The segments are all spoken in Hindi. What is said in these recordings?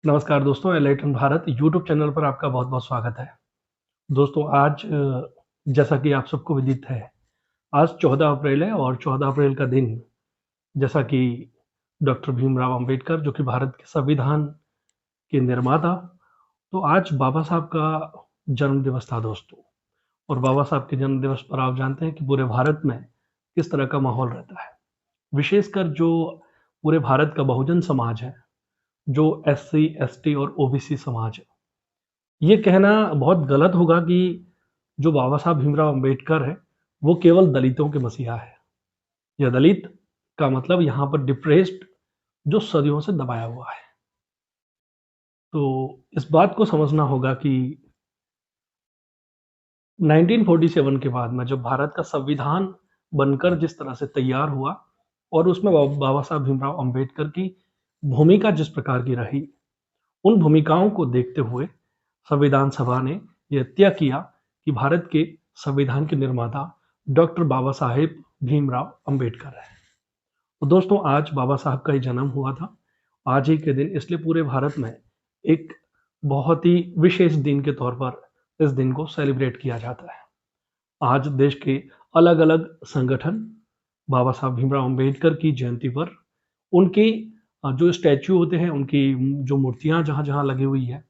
नमस्कार दोस्तों, एनलाइटन भारत यूट्यूब चैनल पर आपका बहुत-बहुत स्वागत है। दोस्तों आज जैसा कि आप सबको विदित है, आज 14 अप्रैल है और 14 अप्रैल का दिन जैसा कि डॉक्टर भीमराव अंबेडकर जो कि भारत के संविधान के निर्माता, तो आज बाबा साहब का जन्म दिवस था दोस्तों। और बाबा साहब के जन्म दिवस पर आप जानते हैं कि पूरे भारत में किस तरह का माहौल रहता है। विशेषकर जो पूरे भारत का बहुजन समाज है, जो एससी, एसटी और ओबीसी समाज है। ये कहना बहुत गलत होगा कि जो बाबा साहब भीमराव अंबेडकर है, वो केवल दलितों के मसीहा है। या दलित का मतलब यहाँ पर डिप्रेस्ड जो सदियों से दबाया हुआ है। तो इस बात को समझना होगा कि 1947 के बाद में जब भारत का संविधान बनकर जिस तरह से तैयार हुआ और उसमें बाबा साहब भीमराव अंबेडकर की भूमिका जिस प्रकार की रही, उन भूमिकाओं को देखते हुए संविधान सभा ने यह तय किया कि भारत के संविधान के निर्माता डॉक्टर बाबा साहेब भीमराव अंबेडकर है। तो दोस्तों आज बाबा साहब का ही जन्म हुआ था। आज ही के दिन इसलिए पूरे भारत में एक बहुत ही विशेष दिन के तौर पर इस दिन को सेलिब्रेट किया जाता है। आज देश के अलग-अलग संगठन बाबा साहब भीमराव अंबेडकर की जयंती पर उनकी जो स्टैच्यू होते हैं, उनकी जो मूर्तियाँ जहाँ-जहाँ लगी हुई है,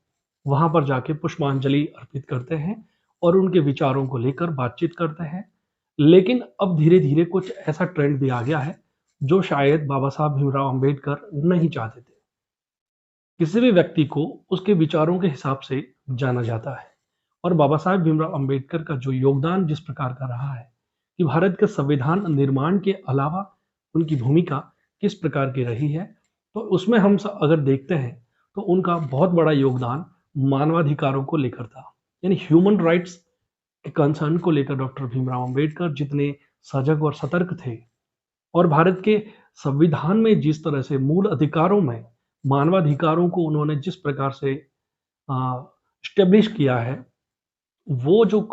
वहाँ पर जाके पुष्पांजलि अर्पित करते हैं और उनके विचारों को लेकर बातचीत करते हैं। लेकिन अब धीरे-धीरे कुछ ऐसा ट्रेंड भी आ गया है, जो शायद बाबा साहब भीमराव अंबेडकर नहीं चाहते थे। किसी भी व्यक्ति को उसके विचारों के हिसाब से जाना जाता है और बाबा साहब भीमराव अंबेडकर का जो योगदान जिस प्रकार का रहा है कि भारत के संविधान निर्माण के अलावा उनकी भूमिका किस प्रकार की रही है, तो उसमें हम अगर देखते हैं तो उनका बहुत बड़ा योगदान मानवाधिकारों को लेकर था। यानी ह्यूमन राइट्स के कंसर्न को लेकर डॉक्टर भीमराव अंबेडकर जितने सजग और सतर्क थे और भारत के संविधान में जिस तरह से मूल अधिकारों में मानवाधिकारों को उन्होंने जिस प्रकार से स्टेब्लिश किया है, वो जो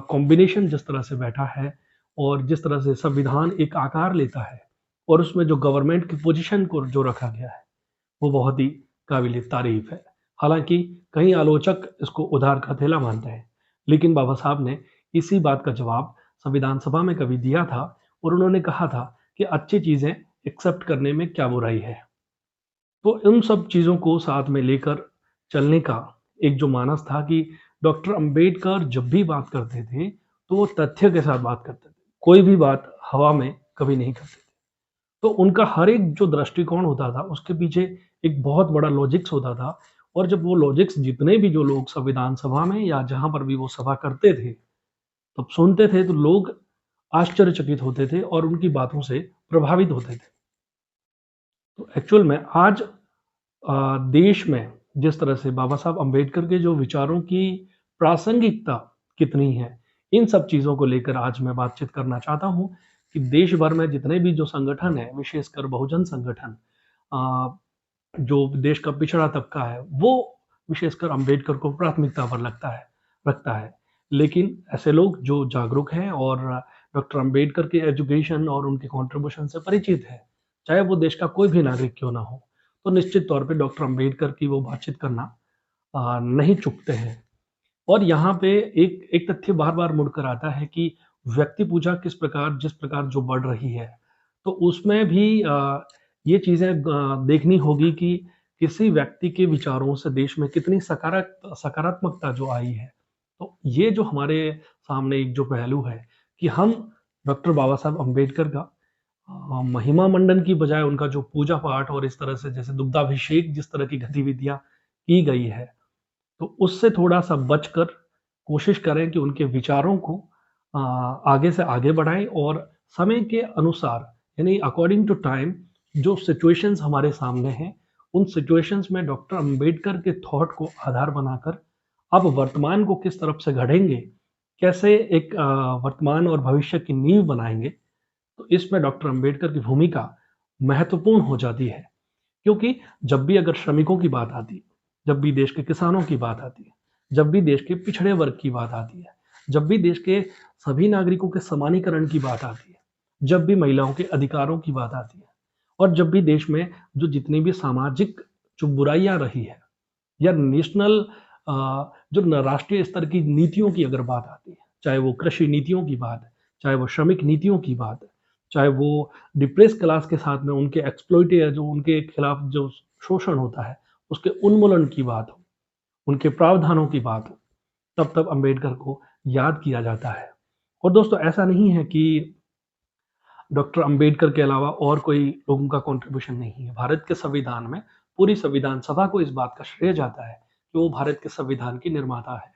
कॉम्बिनेशन जिस तरह से बैठा है और जिस तरह से संविधान एक आकार लेता है और उसमें जो गवर्नमेंट की पोजीशन को जो रखा गया है, वो बहुत ही काबिल तारीफ है। हालांकि कई आलोचक इसको उधार का थैला मानते हैं, लेकिन बाबा साहब ने इसी बात का जवाब संविधान सभा में कभी दिया था और उन्होंने कहा था कि अच्छी चीजें एक्सेप्ट करने में क्या बुराई है। तो इन सब चीज़ों को साथ में लेकर चलने का एक जो मानस था कि डॉक्टर अंबेडकर जब भी बात करते थे, तो वो तथ्य के साथ बात करते थे। कोई भी बात हवा में कभी नहीं करते थे। तो उनका हर एक जो दृष्टिकोण होता था, उसके पीछे एक बहुत बड़ा लॉजिक्स होता था और जब वो लॉजिक्स जितने भी जो लोग संविधान सभा में या जहाँ पर भी वो सभा करते थे, तब सुनते थे तो लोग आश्चर्यचकित होते थे और उनकी बातों से प्रभावित होते थे। तो एक्चुअल में आज देश में जिस तरह से बाबा साहब अम्बेडकर के जो विचारों की प्रासंगिकता कितनी है, इन सब चीज़ों को लेकर आज मैं बातचीत करना चाहता हूँ कि देश भर में जितने भी जो संगठन हैं, विशेषकर बहुजन संगठन अ, जो देश का पिछड़ा तबका है, वो विशेषकर अम्बेडकर को प्राथमिकता पर रखता है। लेकिन ऐसे लोग जो जागरूक हैं और डॉक्टर अम्बेडकर के एजुकेशन और उनके कॉन्ट्रिब्यूशन से परिचित हैं, चाहे वो देश का कोई भी नागरिक क्यों ना हो, तो निश्चित तौर पे डॉक्टर अम्बेडकर की वो बातचीत करना नहीं चूकते हैं। और यहाँ पे एक एक तथ्य बार-बार मुड़कर आता है कि व्यक्ति पूजा जिस प्रकार जो बढ़ रही है, तो उसमें भी ये चीज़ें देखनी होगी कि किसी व्यक्ति के विचारों से देश में कितनी सकारात्मकता जो आई है। तो ये जो हमारे सामने एक जो पहलू है कि हम डॉक्टर बाबा साहब अम्बेडकर का महिमा मंडन की बजाय उनका जो पूजा पाठ और इस तरह से जैसे दुग्धाभिषेक जिस तरह की गतिविधियां की गई है, तो उससे थोड़ा सा बचकर कोशिश करें कि उनके विचारों को आगे से आगे बढ़ाएं और समय के अनुसार यानी अकॉर्डिंग टू टाइम जो सिचुएशंस हमारे सामने हैं, उन सिचुएशंस में डॉक्टर अंबेडकर के थॉट को आधार बनाकर अब वर्तमान को किस तरफ से गढ़ेंगे, कैसे एक वर्तमान और भविष्य की नींव बनाएंगे, तो इसमें डॉक्टर अंबेडकर की भूमिका महत्वपूर्ण हो जाती है। क्योंकि जब भी अगर श्रमिकों की बात आती है, जब भी देश के किसानों की बात आती है, जब भी देश के पिछड़े वर्ग की बात आती है, जब भी देश के सभी नागरिकों के समानीकरण की बात आती है, जब भी महिलाओं के अधिकारों की बात आती है और जब भी देश में जो जितनी भी सामाजिक जो बुराइयां रही है, या नेशनल जो राष्ट्रीय स्तर की नीतियों की अगर बात आती है, चाहे वो कृषि नीतियों की बात है, चाहे वो श्रमिक नीतियों की बात है, चाहे वो डिप्रेस क्लास के साथ में उनके एक्सप्लॉइटे जो उनके खिलाफ जो शोषण होता है, उसके उन्मूलन की बात हो, उनके प्रावधानों की बात हो, तब अंबेडकर को याद किया जाता है। और दोस्तों ऐसा नहीं है कि डॉक्टर अंबेडकर के अलावा और कोई लोगों का कंट्रीब्यूशन नहीं है। भारत के संविधान में पूरी संविधान सभा को इस बात का श्रेय जाता है कि वो भारत के संविधान की निर्माता है।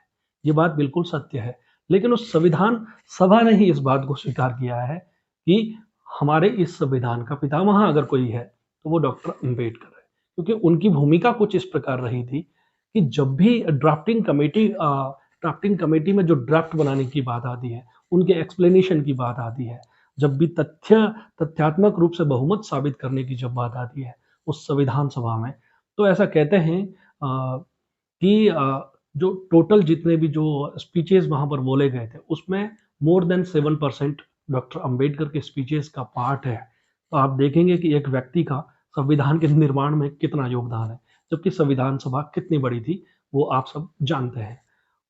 ये बात बिल्कुल सत्य है। लेकिन उस संविधान सभा ने ही इस बात को स्वीकार किया है कि हमारे इस संविधान का पितामह अगर कोई है तो वो डॉक्टर अंबेडकर है। क्योंकि उनकी भूमिका कुछ इस प्रकार रही थी कि जब भी ड्राफ्टिंग कमेटी में जो ड्राफ्ट बनाने की बात आती है, उनके एक्सप्लेनेशन की बात आती है, जब भी तथ्यात्मक रूप से बहुमत साबित करने की जब बात आती है उस संविधान सभा में, तो ऐसा कहते हैं कि जो टोटल जितने भी जो स्पीचेस वहाँ पर बोले गए थे, उसमें मोर देन 7% डॉक्टर अंबेडकर के स्पीचेस का पार्ट है। तो आप देखेंगे कि एक व्यक्ति का संविधान के निर्माण में कितना योगदान है, जबकि संविधान सभा कितनी बड़ी थी, वो आप सब जानते हैं।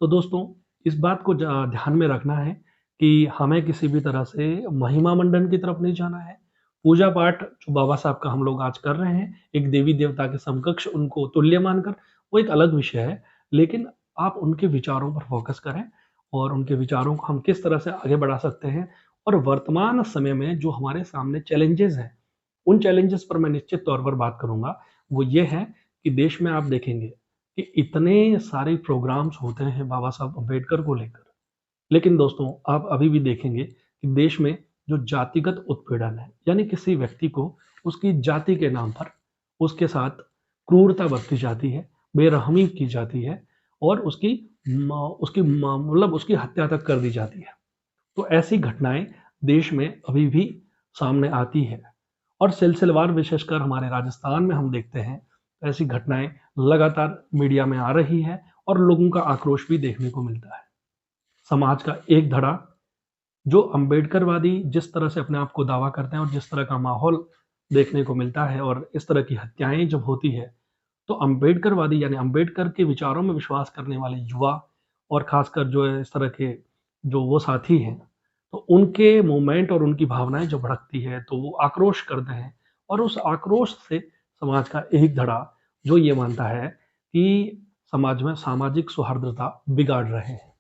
तो दोस्तों, इस बात को ध्यान में रखना है कि हमें किसी भी तरह से महिमा मंडन की तरफ नहीं जाना है। पूजा पाठ जो बाबा साहब का हम लोग आज कर रहे हैं, एक देवी देवता के समकक्ष उनको तुल्य मानकर, वो एक अलग विषय है। लेकिन आप उनके विचारों पर फोकस करें और उनके विचारों को हम किस तरह से आगे बढ़ा सकते हैं, और वर्तमान समय में जो हमारे सामने चैलेंजेस हैं, उन चैलेंजेस पर मैं निश्चित तौर पर बात करूंगा। वो ये है कि देश में आप देखेंगे कि इतने सारे प्रोग्राम्स होते हैं बाबा साहब अम्बेडकर को लेकर, लेकिन दोस्तों आप अभी भी देखेंगे कि देश में जो जातिगत उत्पीड़न है, यानी किसी व्यक्ति को उसकी जाति के नाम पर उसके साथ क्रूरता बरती जाती है, बेरहमी की जाती है, और मतलब उसकी हत्या तक कर दी जाती है। तो ऐसी घटनाएं देश में अभी भी सामने आती है, और सिलसिलेवार विशेषकर हमारे राजस्थान में हम देखते हैं ऐसी घटनाएं लगातार मीडिया में आ रही है और लोगों का आक्रोश भी देखने को मिलता है। समाज का एक धड़ा जो अंबेडकरवादी जिस तरह से अपने आप को दावा करते हैं और जिस तरह का माहौल देखने को मिलता है और इस तरह की हत्याएं जब होती है, तो अंबेडकरवादी यानी अंबेडकर के विचारों में विश्वास करने वाले युवा और खासकर जो है इस तरह के जो वो साथी हैं, तो उनके मूवमेंट और उनकी भावनाएं जो भड़कती है तो वो आक्रोश करते हैं, और उस आक्रोश से समाज का एक धड़ा जो ये मानता है कि समाज में सामाजिक सौहार्दता बिगाड़ रहे हैं।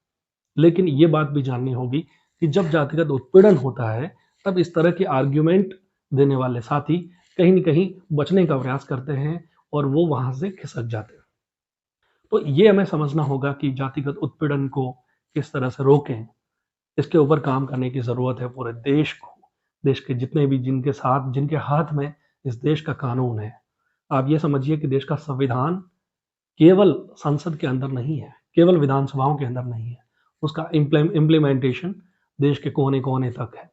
लेकिन ये बात भी जाननी होगी कि जब जातिगत उत्पीड़न होता है, तब इस तरह के आर्ग्यूमेंट देने वाले साथी कहीं न कहीं बचने का प्रयास करते हैं और वो वहाँ से खिसक जाते हैं। तो ये हमें समझना होगा कि जातिगत उत्पीड़न को किस तरह से रोकें, इसके ऊपर काम करने की ज़रूरत है पूरे देश को। देश के जितने भी जिनके हाथ में इस देश का कानून है। आप ये समझिए कि देश का संविधान केवल संसद के अंदर नहीं है, केवल विधानसभाओं के अंदर नहीं है। उसका इम्प्लीमेंटेशन देश के कोने-कोने तक है।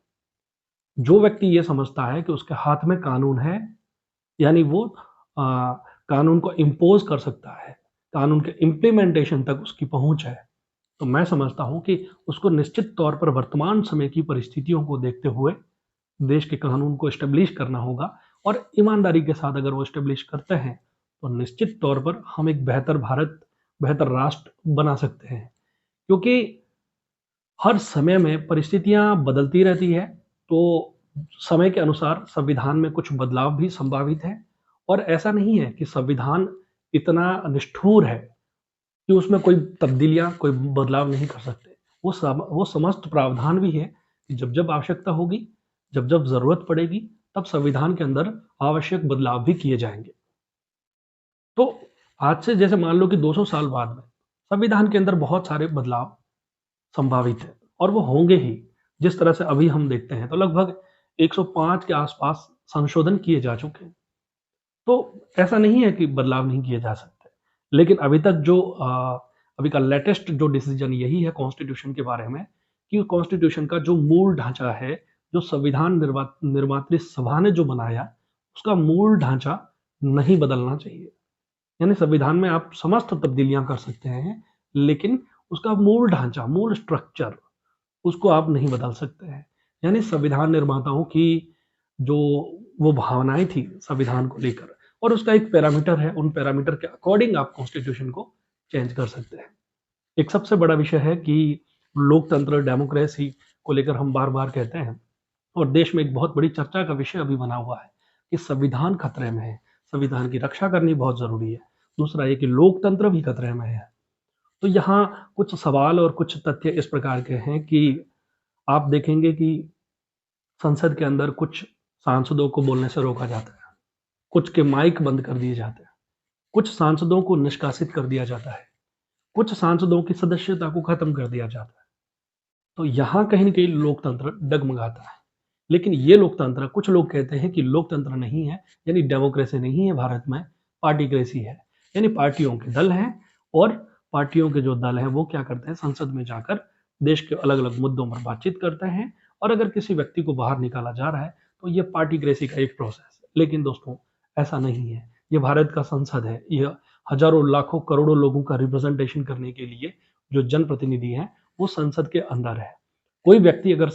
जो व्यक्ति ये समझता है कि उसके हाथ में कानून है, यानी वो अ, कानून को इम्पोज़ कर सकता है, कानून के इम्प्लीमेंटेशन तक उसकी पहुँच है, तो मैं समझता हूँ कि उसको निश्चित तौर पर वर्तमान समय की परिस्थितियों को देखते हुए देश के कानून को एस्टेब्लिश करना होगा, और ईमानदारी के साथ अगर वो एस्टेब्लिश करते हैं, तो निश्चित तौर पर हम एक बेहतर भारत, बेहतर राष्ट्र बना सकते हैं। क्योंकि हर समय में परिस्थितियाँ बदलती रहती है, तो समय के अनुसार संविधान में कुछ बदलाव भी संभावित है, और ऐसा नहीं है कि संविधान इतना निष्ठुर है कि उसमें कोई तब्दीलियाँ, कोई बदलाव नहीं कर सकते। वो समस्त प्रावधान भी है कि जब-जब आवश्यकता होगी, जब-जब ज़रूरत पड़ेगी, तब संविधान के अंदर आवश्यक बदलाव भी किए जाएँगे। तो आज से जैसे मान लो कि 200 साल बाद में संविधान के अंदर बहुत सारे बदलाव संभावित है, और वो होंगे ही। जिस तरह से अभी हम देखते हैं तो लगभग 105 के आसपास संशोधन किए जा चुके हैं। तो ऐसा नहीं है कि बदलाव नहीं किए जा सकते। लेकिन अभी तक जो अभी का लेटेस्ट जो डिसीजन यही है कॉन्स्टिट्यूशन के बारे में, कि कॉन्स्टिट्यूशन का जो मूल ढांचा है, जो संविधान निर्मात्री सभा ने जो बनाया, उसका मूल ढांचा नहीं बदलना चाहिए। यानी संविधान में आप समस्त तब्दीलियां कर सकते हैं, लेकिन उसका मूल ढांचा, मूल स्ट्रक्चर, उसको आप नहीं बदल सकते हैं। यानी संविधान निर्माताओं की जो वो भावनाएं थी संविधान को लेकर, और उसका एक पैरामीटर है, उन पैरामीटर के अकॉर्डिंग आप कॉन्स्टिट्यूशन को चेंज कर सकते हैं। एक सबसे बड़ा विषय है कि लोकतंत्र, डेमोक्रेसी को लेकर हम बार-बार कहते हैं और देश में एक बहुत बड़ी चर्चा का विषय अभी बना हुआ है कि संविधान खतरे में है, संविधान की रक्षा करनी बहुत ज़रूरी है। दूसरा ये कि लोकतंत्र भी खतरे में है। तो यहाँ कुछ सवाल और कुछ तथ्य इस प्रकार के हैं कि आप देखेंगे कि संसद के अंदर कुछ सांसदों को बोलने से रोका जाता है, कुछ के माइक बंद कर दिए जाते हैं, कुछ सांसदों को निष्कासित कर दिया जाता है, कुछ सांसदों की सदस्यता को खत्म कर दिया जाता है। तो यहाँ कहीं न कहीं लोकतंत्र डगमगाता है। लेकिन ये लोकतंत्र, कुछ लोग कहते हैं कि लोकतंत्र नहीं है, यानी डेमोक्रेसी नहीं है भारत में, पार्टीक्रेसी है। यानी पार्टियों के दल हैं और पार्टियों के जो दल हैं वो क्या करते हैं, संसद में जाकर देश के अलग-अलग मुद्दों पर बातचीत करते हैं और अगर किसी व्यक्ति को बाहर निकाला जा रहा है तो ये पार्टीक्रेसी का एक प्रोसेस है। लेकिन दोस्तों ऐसा नहीं है। ये भारत का संसद है। यह हज़ारों, लाखों, करोड़ों लोगों का रिप्रेजेंटेशन करने के लिए जो जनप्रतिनिधि हैं वो संसद के अंदर है। कोई व्यक्ति अगर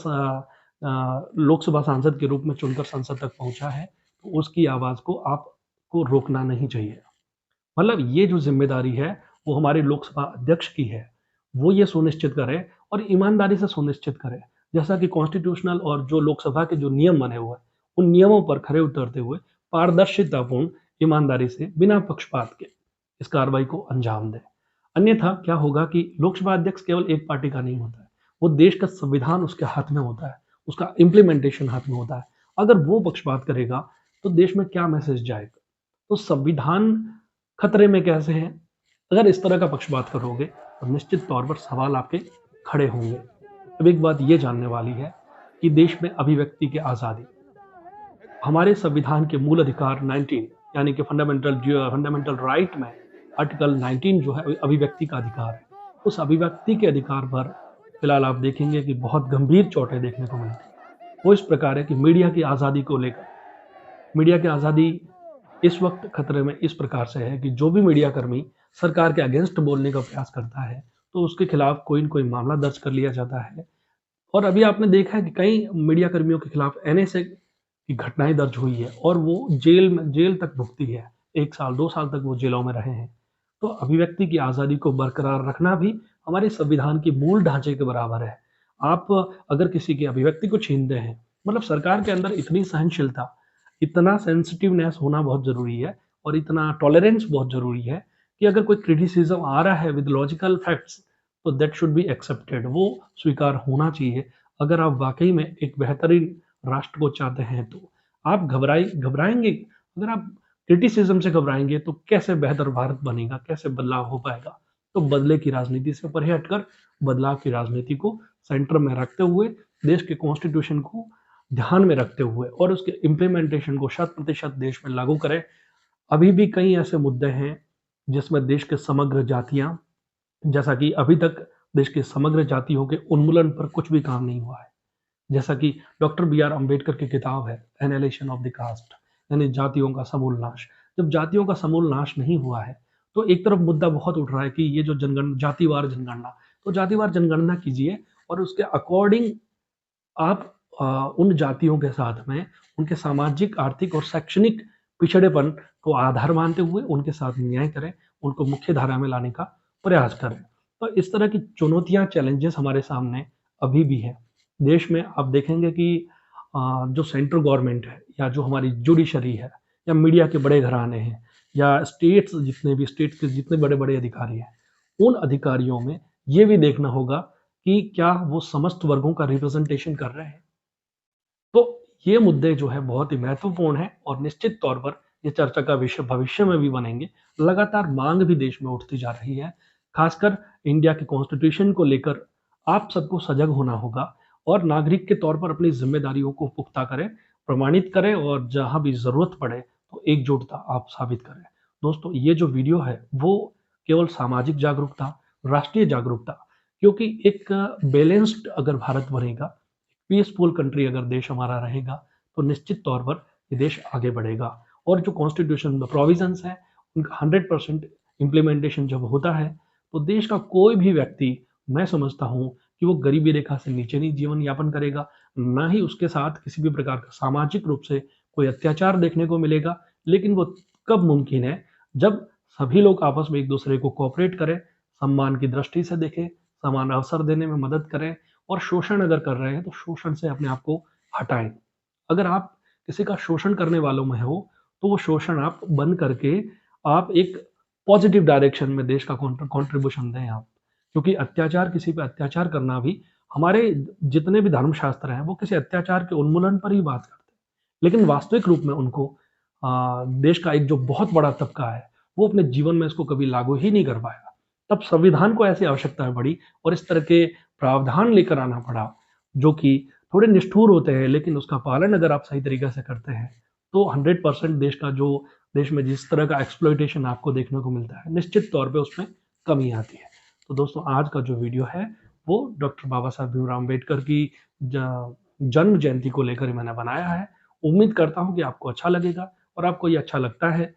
लोकसभा सांसद के रूप में चुनकर संसद तक पहुंचा है तो उसकी आवाज को आपको रोकना नहीं चाहिए। मतलब ये जो जिम्मेदारी है वो हमारे लोकसभा अध्यक्ष की है। वो ये सुनिश्चित करे और ईमानदारी से सुनिश्चित करे, जैसा कि कॉन्स्टिट्यूशनल और जो लोकसभा के जो नियम बने हुए हैं उन नियमों पर खरे उतरते हुए पारदर्शितापूर्ण, ईमानदारी से, बिना पक्षपात के इस कार्रवाई को अंजाम दे। अन्यथा क्या होगा कि लोकसभा अध्यक्ष केवल एक पार्टी का नहीं होता है, वो देश का संविधान उसके हाथ में होता है, उसका इम्प्लीमेंटेशन हाथ में होता है। अगर वो पक्षपात करेगा तो देश में क्या मैसेज जाएगा? तो संविधान खतरे में कैसे है? अगर इस तरह का पक्षपात करोगे तो निश्चित तौर पर सवाल आपके खड़े होंगे। अब एक बात ये जानने वाली है कि देश में अभिव्यक्ति की आज़ादी, हमारे संविधान के मूल अधिकार 19 यानी कि फंडामेंटल राइट में आर्टिकल 19 जो है अभिव्यक्ति का अधिकार है। उस अभिव्यक्ति के अधिकार पर फिलहाल आप देखेंगे कि बहुत गंभीर चोटें देखने को मिलती हैं। वो इस प्रकार है कि मीडिया की आज़ादी को लेकर, मीडिया की आज़ादी इस वक्त खतरे में इस प्रकार से है कि जो भी मीडिया कर्मी सरकार के अगेंस्ट बोलने का प्रयास करता है तो उसके खिलाफ कोई न कोई मामला दर्ज कर लिया जाता है। और अभी आपने देखा है कि कई मीडिया कर्मियों के खिलाफ एनएसए की घटनाएं दर्ज हुई है और वो जेल तक भुगती है। 1 साल 2 साल तक वो जेलों में रहे हैं। तो अभिव्यक्ति की आज़ादी को बरकरार रखना भी हमारे संविधान के मूल ढांचे के बराबर है। आप अगर किसी की अभिव्यक्ति को छीनते हैं, मतलब सरकार के अंदर इतनी सहनशीलता, इतना सेंसिटिवनेस होना बहुत ज़रूरी है और इतना टॉलरेंस बहुत ज़रूरी है कि अगर कोई क्रिटिसिज्म आ रहा है विद लॉजिकल फैक्ट्स तो दैट शुड बी एक्सेप्टेड, वो स्वीकार होना चाहिए। अगर आप वाकई में एक बेहतरीन राष्ट्र को चाहते हैं तो आप घबराएंगे। अगर आप क्रिटिसिज्म से घबराएंगे तो कैसे बेहतर भारत बनेगा, कैसे बदलाव हो पाएगा? तो बदले की राजनीति से परे हटकर बदलाव की राजनीति को सेंटर में रखते हुए, देश के कॉन्स्टिट्यूशन को ध्यान में रखते हुए और उसके इम्प्लीमेंटेशन को 100% देश में लागू करें। अभी भी कई ऐसे मुद्दे हैं जिसमें देश के समग्र जातियां, जैसा कि अभी तक देश के समग्र जातियों के उन्मूलन पर कुछ भी काम नहीं हुआ है। जैसा कि डॉक्टर बी.आर. अम्बेडकर की किताब है एनालिसिस ऑफ द कास्ट, यानी जातियों का समूल नाश। जब जातियों का समूल नाश नहीं हुआ है तो एक तरफ मुद्दा बहुत उठ रहा है कि ये जो जातिवार जनगणना, तो जातिवार जनगणना कीजिए और उसके अकॉर्डिंग आप उन जातियों के साथ में उनके सामाजिक, आर्थिक और शैक्षणिक पिछड़ेपन को आधार मानते हुए उनके साथ न्याय करें, उनको मुख्य धारा में लाने का प्रयास करें। तो इस तरह की चुनौतियाँ, चैलेंजेस हमारे सामने अभी भी हैं। देश में आप देखेंगे कि जो सेंट्रल गवर्नमेंट है या जो हमारी जुडिशरी है या मीडिया के बड़े घराने हैं या स्टेट के जितने बड़े-बड़े अधिकारी हैं, उन अधिकारियों में ये भी देखना होगा कि क्या वो समस्त वर्गों का रिप्रेजेंटेशन कर रहे हैं। तो ये मुद्दे जो है बहुत ही महत्वपूर्ण है और निश्चित तौर पर ये चर्चा का विषय भविष्य में भी बनेंगे। लगातार मांग भी देश में उठती जा रही है। खासकर इंडिया के कॉन्स्टिट्यूशन को लेकर आप सबको सजग होना होगा और नागरिक के तौर पर अपनी जिम्मेदारियों को पुख्ता करें, प्रमाणित करें और जहां भी जरूरत पड़े तो एकजुटता आप साबित करें। दोस्तों ये जो वीडियो है वो केवल सामाजिक जागरूकता, राष्ट्रीय जागरूकता, क्योंकि एक बैलेंस्ड अगर भारत बनेगा, पीसफुल कंट्री अगर देश हमारा रहेगा तो निश्चित तौर पर ये देश आगे बढ़ेगा। और जो कॉन्स्टिट्यूशन में प्रोविजंस हैं उनका 100% इम्प्लीमेंटेशन जब होता है तो देश का कोई भी व्यक्ति, मैं समझता हूँ कि वो गरीबी रेखा से नीचे नहीं जीवन यापन करेगा, ना ही उसके साथ किसी भी प्रकार का सामाजिक रूप से कोई अत्याचार देखने को मिलेगा, लेकिन वो कब मुमकिन है? जब सभी लोग आपस में एक-दूसरे को कोऑपरेट करें, सम्मान की दृष्टि से देखें, समान अवसर देने में मदद करें और शोषण अगर कर रहे हैं, तो शोषण से अपने आप को हटाएँ। अगर आप किसी का शोषण करने वालों में हो, तो वो शोषण आप बंद करके आप एक पॉजिटिव डायरेक्शन में देश का कॉन्ट्रिब्यूशन दें आप। क्योंकि अत्याचार किसी पे अत्याचार करना भी हमारे जितने भी धर्मशास्त्र हैं, वो किसी अत्याचार के उन्मूलन पर ही बात करते हैं। लेकिन वास्तविक रूप में उनको देश का एक जो बहुत बड़ा तबका है, वो अपने जीवन में इसको कभी लागू ही नहीं कर पाया। तब संविधान को ऐसी आवश्यकता पड़ी और इस तरह के प्रावधान लेकर आना पड़ा, जो कि थोड़े निष्ठुर होते हैं, लेकिन उसका पालन अगर आप सही तरीके से करते हैं, तो 100% देश में जिस तरह का एक्सप्लॉइटेशन आपको देखने को मिलता है, निश्चित तौर पे उसमें कमी आती है। तो दोस्तों आज का जो वीडियो है, वो डॉक्टर बाबा साहब भीमराव अम्बेडकर की जन्म जयंती को लेकर मैंने बनाया है। उम्मीद करता हूँ कि आपको अच्छा लगेगा और आपको ये अच्छा लगता है